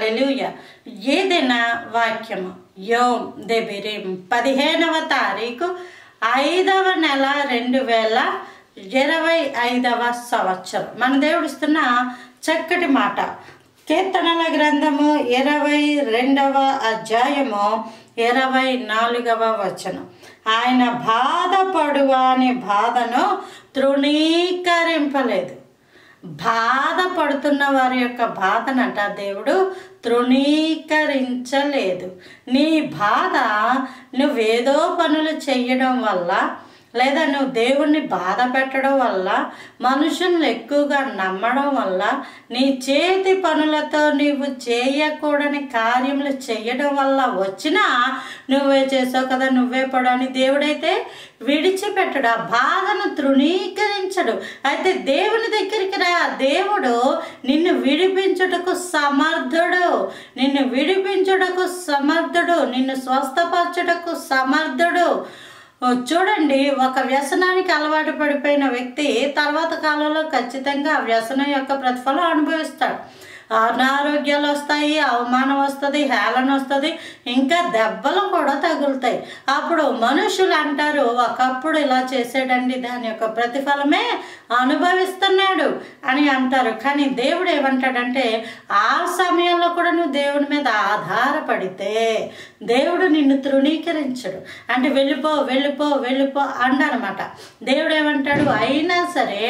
హల్లెలూయా. ఏదైనా వాక్యము యోమ్ దెబిరిం 15వ తారీఖు 5వ నెల 2025వ సంవత్సరం. మన దేవుడు ఇస్తున్న చక్కటి మాట కీర్తనల గ్రంథము 22వ అధ్యాయము 24వ వచనం. ఆయన బాధపడువాని బాధను తృణీకరింపలేదు. బాధపడుతున్న వారి యొక్క బాధనంట దేవుడు తృణీకరించలేదు. నీ బాధ నువ్వేదో పనులు చేయడం వల్ల, లేదా నువ్వు దేవుణ్ణి బాధ పెట్టడం వల్ల, మనుషులను ఎక్కువగా నమ్మడం వల్ల, నీ చేతి పనులతో నీవు చేయకూడని కార్యములు చేయడం వల్ల వచ్చినా నువ్వే చేసావు కదా, నువ్వే పడని దేవుడైతే విడిచిపెట్టడు, ఆ బాధను తృణీకరించడు. అయితే దేవుని దగ్గరికి రా, దేవుడు నిన్ను విడిపించుటకు సమర్థుడు, నిన్ను విడిపించుటకు సమర్థుడు, నిన్ను స్వస్థపరచుటకు సమర్థుడు. చూడండి, ఒక వ్యసనానికి అలవాటు పడిపోయిన వ్యక్తి తర్వాత కాలంలో ఖచ్చితంగా ఆ వ్యసనం యొక్క ప్రతిఫలం అనుభవిస్తాడు. అనారోగ్యాలు వస్తాయి, అవమానం వస్తుంది, హేళన వస్తుంది, ఇంకా దెబ్బలు కూడా తగులుతాయి. అప్పుడు మనుషులు అంటారు, ఒకప్పుడు ఇలా చేసాడండి, దాని యొక్క ప్రతిఫలమే అనుభవిస్తున్నాడు అని అంటారు. కానీ దేవుడు ఏమంటాడంటే, ఆ సమయంలో కూడా నువ్వు దేవుని మీద ఆధారపడితే దేవుడు నిన్ను తృణీకరించడు. అంటే వెళ్ళిపో వెళ్ళిపో వెళ్ళిపో అండనమాట. దేవుడు ఏమంటాడు, అయినా సరే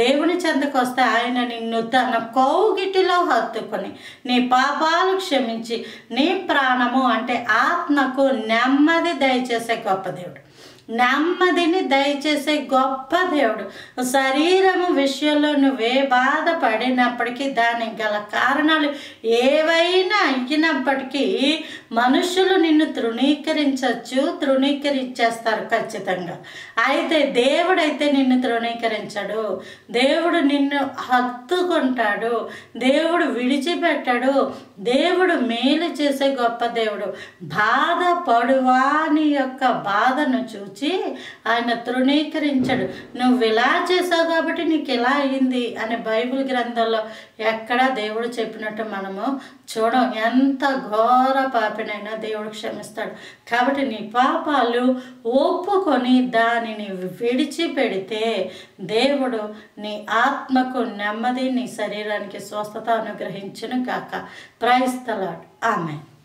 దేవుని చెంతకు వస్తే ఆయన నిన్ను తన కౌగిటిలో హత్తుకొని నీ పాపాలు క్షమించి నీ ప్రాణము అంటే ఆత్మకు నెమ్మది దయచేసే గొప్ప దేవుడు, నెమ్మదిని దయచేసే గొప్ప దేవుడు. శరీరము విషయంలో నువ్వే బాధపడినప్పటికీ దానికి గల కారణాలు ఏవైనా అయినప్పటికీ మనుషులు నిన్ను తృణీకరించేస్తారు ఖచ్చితంగా. అయితే దేవుడైతే నిన్ను తృణీకరించడు, దేవుడు నిన్ను హత్తుకుంటాడు, దేవుడు విడిచిపెట్టాడు, దేవుడు మేలు చేసే గొప్ప దేవుడు. బాధపడువాని యొక్క బాధను చూసి ఆయన తృణీకరించడు. నువ్వు ఇలా చేసావు కాబట్టి నీకు ఇలా అయింది అని బైబిల్ గ్రంథంలో ఎక్కడా దేవుడు చెప్పినట్టు మనము చూడం. ఎంత ఘోర పాపినైనా దేవుడు క్షమిస్తాడు. కాబట్టి నీ పాపాలు ఒప్పుకొని దానిని విడిచిపెడితే దేవుడు నీ ఆత్మకు నెమ్మది, నీ శరీరానికి స్వస్థత అనుగ్రహించును గాక. Praise the lord. ఆమేన్.